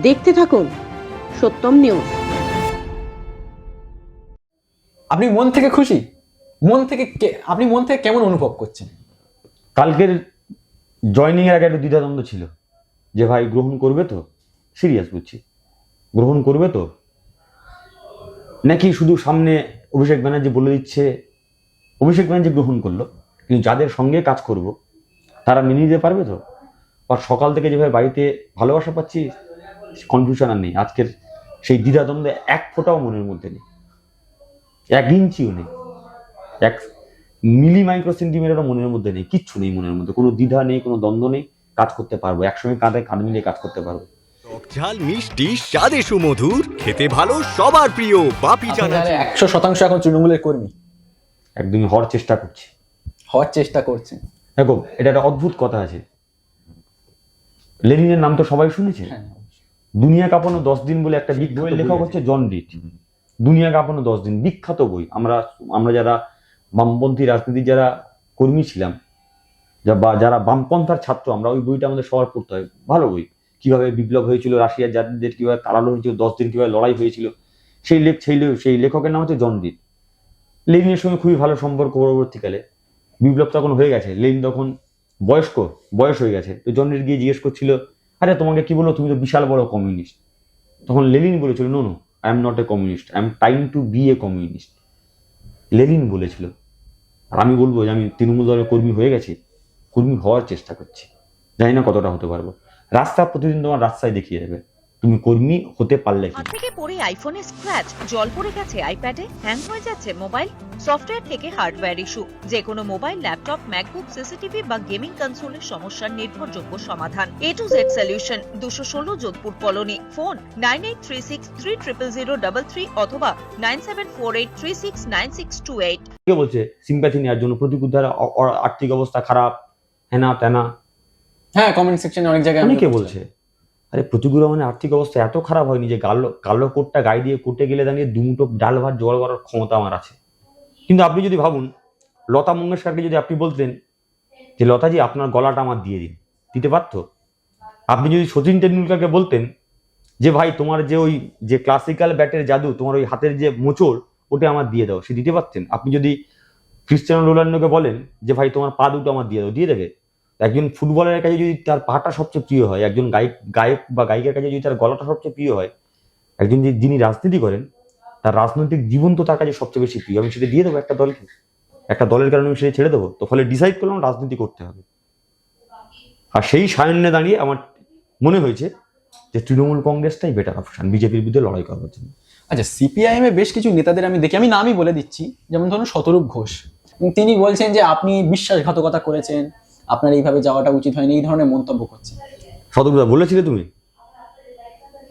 দেখতে থাকুন সত্যম নিউজ। আপনি মন থেকে খুশি? আপনি মন থেকে কেমন অনুভব করছেন? কালকের জয়নিং এর আগে একটা দ্বিধাদ্বন্দ্ব ছিল যে ভাই গ্রহণ করবে তো, সিরিয়াস বুঝছি, গ্রহণ করবে তো, নাকি শুধু সামনে অভিষেক ব্যানার্জি বলে দিচ্ছে। অভিষেক ব্যানার্জি গ্রহণ করলো, কিন্তু যাদের সঙ্গে কাজ করব তারা মেনে নিতে পারবে তো? আর সকাল থেকে যেভাবে বাড়িতে ভালোবাসা পাচ্ছি, কনফিউশন আর নেই। আজকের সেই দ্বিধাদ্বন্দ্বে এক ফোঁটাও মনের মধ্যে নেই, 1 ইঞ্চিও নেই, 1 মিলি মাইক্রো সেন্টিমিটারও মনের মধ্যে নেই, কিচ্ছু নেই মনের মধ্যে, কোনো দ্বিধা নেই, কোনো দ্বন্দ্ব নেই। কাজ করতে পারবো, একসঙ্গে কাঁধে কাঁধ মিলিয়ে কাজ করতে পারবো। ঝাল মিষ্টি স্বাদে সুমধুর, খেতে ভালো, সবার প্রিয় বাপি চানাচুর। 100% এখন তৃণমূলের কর্মী একদমই হওয়ার চেষ্টা করছি, হওয়ার চেষ্টা করছেন। দেখো এটা একটা অদ্ভুত কথা আছে, লেনিনের নাম তো সবাই শুনেছে। দুনিয়া কাঁপানো 10 দিন বলে একটা বইয়ের লেখক হচ্ছে জন ডিট। দুনিয়া কাঁপানো 10 দিন, বিখ্যাত বই। আমরা যারা বামপন্থী রাজনীতির যারা কর্মী ছিলাম, বা যারা বামপন্থার ছাত্র, আমরা ওই বইটা আমাদের সবার পড়তে হয়। ভালো বই। কিভাবে বিপ্লব হয়েছিল, রাশিয়ার জাতিদের কিভাবে তাড়ানো হয়েছিল, 10 দিন কিভাবে লড়াই হয়েছিল, সেই লেখকের নাম হচ্ছে জন ডিট। লেনিনের সঙ্গে খুবই ভালো সম্পর্ক। পরবর্তীকালে বিপ্লব তখন হয়ে গেছে, লেনিন তখন বয়স হয়ে গেছে। তো জন ডিট গিয়ে জিজ্ঞেস করছিল, আরে তোমাকে কি বলো, তুমি তো বিশাল বড় কমিউনিস্ট। তখন লেনিন বলেছিল, no I am not a communist, I am trying to be a communist. Lenin বলেছিল। আর আমি বলবো যে আমি তৃণমূল দলের কর্মী হয়ে গেছি, কর্মী হওয়ার চেষ্টা করছি। জানি না কতটা হতে পারবো। রাস্তা প্রতিদিন তোমার রাস্তায় দেখিয়ে দেবে তুমি কর্মী হতে পারলে কি। হাত থেকে পড়ে আইফোনে স্ক্র্যাচ, জল পড়ে গেছে আইপ্যাডে, হ্যাং হয়ে যাচ্ছে মোবাইল, সফটওয়্যার থেকে হার্ডওয়্যার ইস্যু, যে কোনো মোবাইল, ল্যাপটপ, ম্যাকবুক, সিসিটিভি বা গেমিং কনসোলের সমস্যার নির্ভরযোগ্য সমাধান। A to Z solution, 216 Jodhpur colony. Phone 9836300033 অথবা 9748369628। কে বলছে সিম্প্যাথি নেওয়ার জন্য, প্রতিকুদ্ধার আর্থিক অবস্থা খারাপ, হেনা তেনা। হ্যাঁ, কমেন্ট সেকশনে অনেক জায়গায় অনেকে বলছে, আরে প্রতিকূল মানে আর্থিক অবস্থা এত খারাপ হয়নি যে কালো কোটটা গায়ে দিয়ে কোর্টে গেলে দাঁড়িয়ে দুমুটো ডাল ভাত জোগাড় করার ক্ষমতা আমার আছে। কিন্তু আপনি যদি ভাবুন, লতা মঙ্গেশকরকে যদি আপনি বলতেন যে লতাজি আপনার গলাটা আমার দিয়ে দিন, দিতে পারত? আপনি যদি শচীন টেন্ডুলকারকে বলতেন যে ভাই তোমার যে ক্লাসিক্যাল ব্যাটের জাদু, তোমার ওই হাতের যে মোচড়, ওটা আমার দিয়ে দাও, সে দিতে পারতেন? আপনি যদি ক্রিস্টিয়ানো রোনাল্ডোকে বলেন যে ভাই তোমার পা দুটো আমার দিয়ে দাও, দিয়ে দেবে? একজন ফুটবলের কাছে যদি তার পাটা সবচেয়ে প্রিয় হয়, একজন গায়ক বা গায়িকার কাছে যদি তার গলাটা সবচেয়ে প্রিয় হয়, একজন যিনি রাজনীতি করেন তার রাজনৈতিক জীবন তো তার কাছে সবচেয়ে বেশি প্রিয়। আমি সেটা দিয়ে দেবো একটা দলকে, একটা দলের কারণে আমি সেটা ছেড়ে দেবো? তো ফলে ডিসাইড করলাম রাজনীতি করতে হবে। আর সেই সায়ন্যে দাঁড়িয়ে আমার মনে হয়েছে যে তৃণমূল কংগ্রেসটাই বেটার অপশন বিজেপির বিরুদ্ধে লড়াই করার জন্য। আচ্ছা, সিপিআইএম এ বেশ কিছু নেতাদের আমি দেখি, আমি নামই বলে দিচ্ছি, যেমন ধরুন শতরূপ ঘোষ। তিনি বলছেন যে আপনি বিশ্বাসঘাতকতা করেছেন, আপনার এইভাবে যাওয়াটা উচিত হয়নি, এই ধরনের মন্তব্য করছেন। শতরূপদা বলেছিলে তুমি?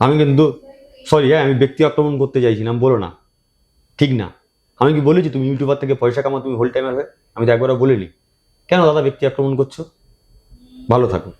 আমি কিন্তু আমি ব্যক্তি আক্রমণ করতে চাইছি না, বলো না, ঠিক না। আমি কি বলেছি তুমি ইউটিউবার থেকে পয়সা কামাও, তুমি হোল টাইমার হয়ে? আমি তো একবারও বলিনি। কেন দাদা ব্যক্তি আক্রমণ করছো? ভালো থাকো।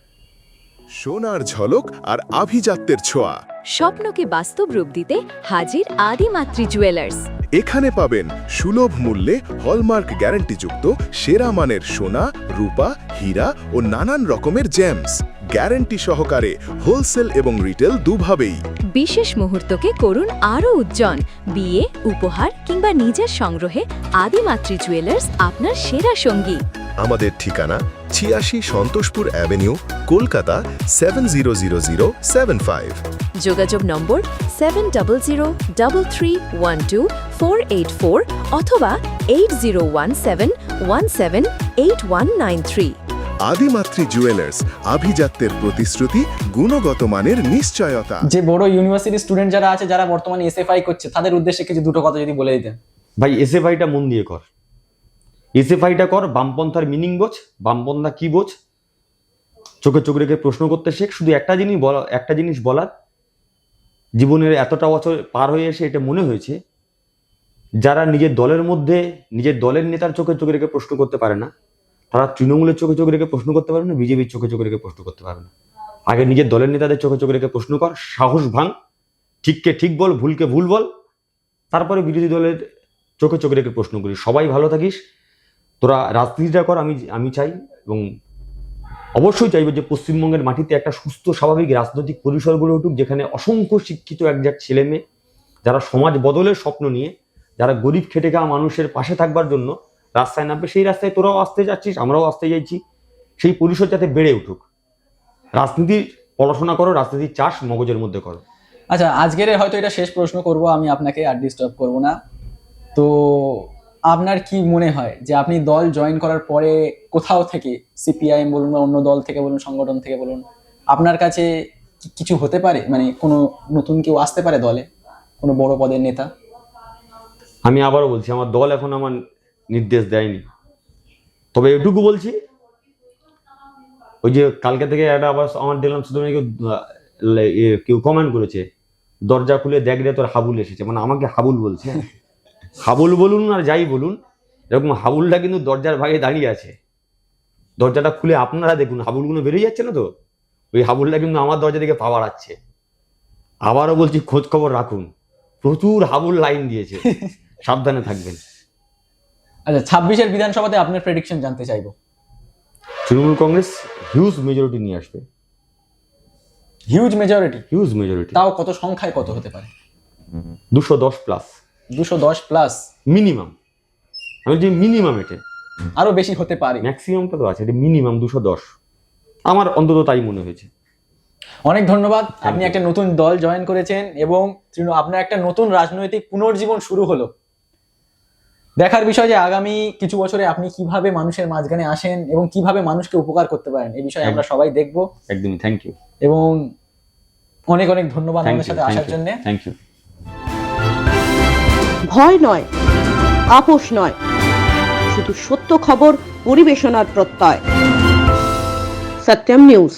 সোনার ঝলক আর আভিজাত্যের ছোঁয়া, স্বপ্নকে বাস্তব রূপ দিতে হাজির আদিমাতৃ জুয়েলার্স। এখানে পাবেন সুলভ মূল্যে হলমার্ক গ্যারান্টিযুক্ত সেরা মানের সোনা, রূপা, হীরা ও নানান রকমের জেমস, গ্যারান্টি সহকারে হোলসেল এবং রিটেল দুভাবেই। বিশেষ মুহূর্তকে করুন আরও উজ্জ্বল। বিয়ে, উপহার কিংবা নিজের সংগ্রহে আদিমাতৃ জুয়েলার্স আপনার সেরা সঙ্গী। আমাদের ঠিকানা 86 সন্তোষপুর অ্যাভিনিউ, কলকাতা 700075। যোগাযোগ নম্বর 7003312484 অথবা 8017178193। আদিমাতৃ জুয়েলার্স, আভিজাত্যের প্রতিশ্রুতি, গুণগত মানের নিশ্চয়তা। যে বড় ইউনিভার্সিটি স্টুডেন্ট যারা আছে, যারা বর্তমানে এসএফআই করছে, তাদের উদ্দেশ্যে কিছু দুটো কথা যদি বলে দিতেন। ভাই এসএফআইটা মন দিয়ে কর, এসএফআইটা কর, বামপন্থার মিনিং বোঝ, বামপন্থা কি বোঝ, চোখে চোখ রেখে প্রশ্ন করতে শেখ। শুধু একটা জিনিস বলার, জীবনের এতটা বছর পার হয়ে এসে এটা মনে হয়েছে, যারা নিজের দলের মধ্যে নিজের দলের নেতার চোখে চোখ রেখে প্রশ্ন করতে পারে না, তারা তৃণমূলের চোখে চোখ রেখে প্রশ্ন করতে পারবে না, বিজেপির চোখে চোখ রেখে প্রশ্ন করতে পারবে না। আগে নিজের দলের নেতাদের চোখে চোখ রেখে প্রশ্ন কর, সাহস ভাঙ, ঠিককে ঠিক বল, ভুলকে ভুল বল, তারপরে বিরোধী দলের চোখে চোখ রেখে প্রশ্ন করি। সবাই ভালো থাকিস, তোরা রাজনীতিটা কর, আমি চাই। এবং অবশ্যই চাইবো যে পশ্চিমবঙ্গের মাটিতে একটা সুস্থ স্বাভাবিক রাজনৈতিক পরিসর গড়ে উঠুক, যেখানে অসংখ্য শিক্ষিত একজাক ছেলে মেয়ে যারা সমাজ বদলের স্বপ্ন নিয়ে, যারা গরিব খেটে খাওয়া মানুষের পাশে থাকবার জন্য রাস্তায় নামবে। সেই রাস্তায় তোরাও আসতে যাচ্ছিস, আমরাও আসতে যাইছি। সেই পরিসর যাতে বেড়ে উঠুক। রাজনীতির পড়াশোনা করো, রাজনীতির চাষ মগজের মধ্যে করো। আচ্ছা, আজকের হয়তো এটা শেষ প্রশ্ন করব আমি, আপনাকে আর ডিস্টার্ব করব না। তো আপনার কি মনে হয় যে আপনি দল জয়েন করার পরে কোথাও থেকে, সিপিআইএম বলুন বা অন্য দল থেকে বলুন, সংগঠন থেকে বলুন, আপনার কাছে কিছু হতে পারে, মানে কোনো নতুন কেউ আসতে পারে দলে, কোনো বড় পদের নেতা? আমি আবারও বলছি, আমার দল এখন আমার নির্দেশ দেয়নি, তবে এটুকু বলছি, ওই যে কালকে থেকে একটা আবার আমার দেখলাম শুধু কেউ কমেন্ট করেছে, দরজা খুলে দেখ রে তোর হাবুল এসেছে, মানে আমাকে হাবুল বলছে। হাবুল বলুন আর যাই বলুন, এরকম হাবুলটা কিন্তু দরজার ভাগে দাঁড়িয়ে আছে। দরজাটা খুলে আপনারা দেখুন, হাবুলগুলো বেরিয়ে যাচ্ছে না তো, ওই হাবুলটা কিন্তু আমার দরজা থেকে পা বাড়াচ্ছে। আবারও বলছি, খোঁজ খবর রাখুন, প্রচুর হাবুল লাইন দিয়েছে, সাবধানে থাকবেন। আচ্ছা, 26-এর বিধানসভাতে আপনার প্রেডিকশন জানতে চাইবো। তৃণমূল কংগ্রেস হিউজ মেজরিটি নিয়ে আসবে। Huge majority? Huge majority. তাও কত সংখ্যায় কত হতে পারে? 210 প্লাস। 210 প্লাস মিনিমাম, আমি যে মিনিমাম, এটা আরো বেশি হতে পারে, ম্যাক্সিমামটা তো আছে, এটা মিনিমাম 210, আমার অন্তত তাই মনে হয়েছে। অনেক ধন্যবাদ। আপনি একটা নতুন দল জয়েন করেছেন এবং আপনার একটা নতুন রাজনৈতিক পুনর্জীবন শুরু হলো। দেখার বিষয় যে আগামী কিছু বছরে আপনি কিভাবে মানুষের মাঝখানে আসেন এবং কিভাবে মানুষকে উপকার করতে পারেন, এই বিষয়ে আমরা সবাই দেখব। একদমই, থ্যাংক ইউ। এবং অনেক অনেক ধন্যবাদ আমাদের সাথে আসার জন্য। Thank you. ভয় নয়, আপোষ নয়, শুধু সত্য খবর পরিবেশনার প্রত্যয়। সত্যম নিউজ।